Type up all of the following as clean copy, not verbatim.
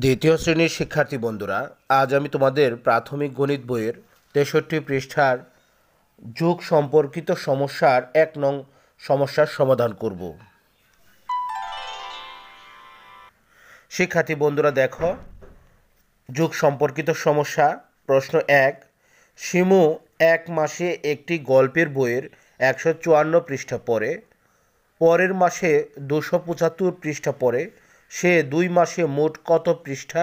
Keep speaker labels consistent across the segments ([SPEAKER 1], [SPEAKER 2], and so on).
[SPEAKER 1] দ্বিতীয় শ্রেণীর শিক্ষার্থী বন্ধুরা, আজ আমি তোমাদের প্রাথমিক গণিত বইয়ের ৬৩ পৃষ্ঠার যোগ সম্পর্কিত সমস্যার ১ নং সমস্যার সমাধান করব। শিক্ষার্থী বন্ধুরা দেখো, যোগ সম্পর্কিত সমস্যা। প্রশ্ন ১, শিমু এক মাসে একটি গল্পের বইয়ের ১৫৪ পৃষ্ঠা পড়ে, পরের মাসে ২৭৫ পৃষ্ঠা পড়ে, সে ২ মাসে মোট কত পৃষ্ঠা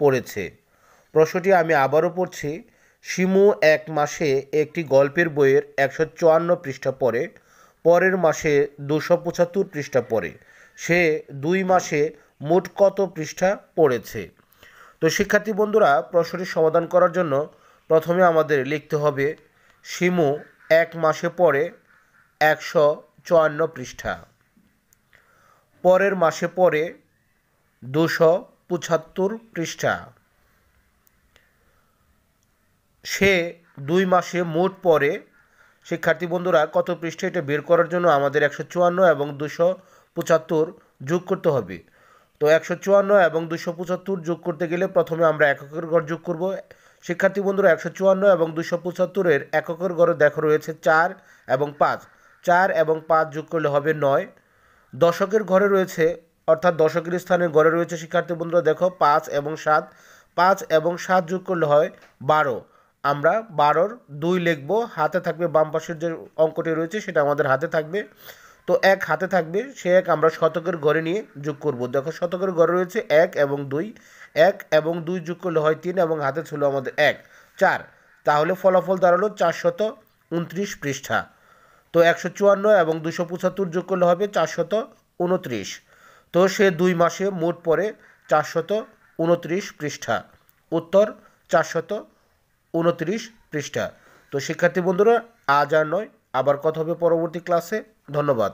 [SPEAKER 1] পড়েছে? প্রশ্নটি আমি আবারও পড়ছি। শিমু এক মাসে একটি গল্পের বইয়ের ১৫৪ পৃষ্ঠা পড়ে, পরের মাসে ২৭৫ পৃষ্ঠা পড়ে, সে ২ মাসে মোট কত পৃষ্ঠা পড়েছে? তো শিক্ষার্থী বন্ধুরা, প্রশ্নটি সমাধান করার জন্য প্রথমে আমাদের লিখতে হবে শিমু এক মাসে পড়ে ১৫৪ পৃষ্ঠা, পরের মাসে পড়ে ২৭৫ পৃষ্ঠা, সে ২ মাসে মোট পড়ে। শিক্ষার্থী বন্ধুরা, কত পৃষ্ঠা এটা বের করার জন্য আমাদের ১৫৪ এবং ২৭৫ যোগ করতে হবে। তো ১৫৪ এবং ২৭৫ যোগ করতে গেলে প্রথমে আমরা এককের গড় যোগ করব। শিক্ষার্থী বন্ধুরা, ১৫৪ এবং ২৭৫-এর এককের গড়ে দেখো রয়েছে ৪ এবং ৫। ৪ এবং ৫ যোগ করলে হবে ৯। দশকের ঘরে রয়েছে, অর্থাৎ দশকের স্থানের ঘরে রয়েছে শিক্ষার্থী বন্ধুরা দেখো ৫ এবং ৭। ৫ এবং ৭ যোগ করলে হয় ১২। আমরা ১২-র ২ লিখব, হাতে থাকবে, বাম পাশের যে অঙ্কটি রয়েছে সেটা আমাদের হাতে থাকবে। তো ১ হাতে থাকবে, সে ১ আমরা শতকের ঘরে নিয়ে যোগ করব। দেখো শতকের ঘরে রয়েছে ১ এবং ২। ১ এবং ২ যোগ করলে হয় ৩ এবং হাতে ছিল আমাদের ১, ৪। তাহলে ফলাফল দাঁড়ালো ৪২৯ পৃষ্ঠা। তো ১৫৪ এবং ২৭৫ যোগ করলে হবে ৪২৯। তো সে ২ মাসে মোট পড়ে ৪২৯ পৃষ্ঠা। উত্তর ৪২৯ পৃষ্ঠা। তো শিক্ষার্থী বন্ধুরা, আজ আর নয়, আবার কথা হবে পরবর্তী ক্লাসে। ধন্যবাদ।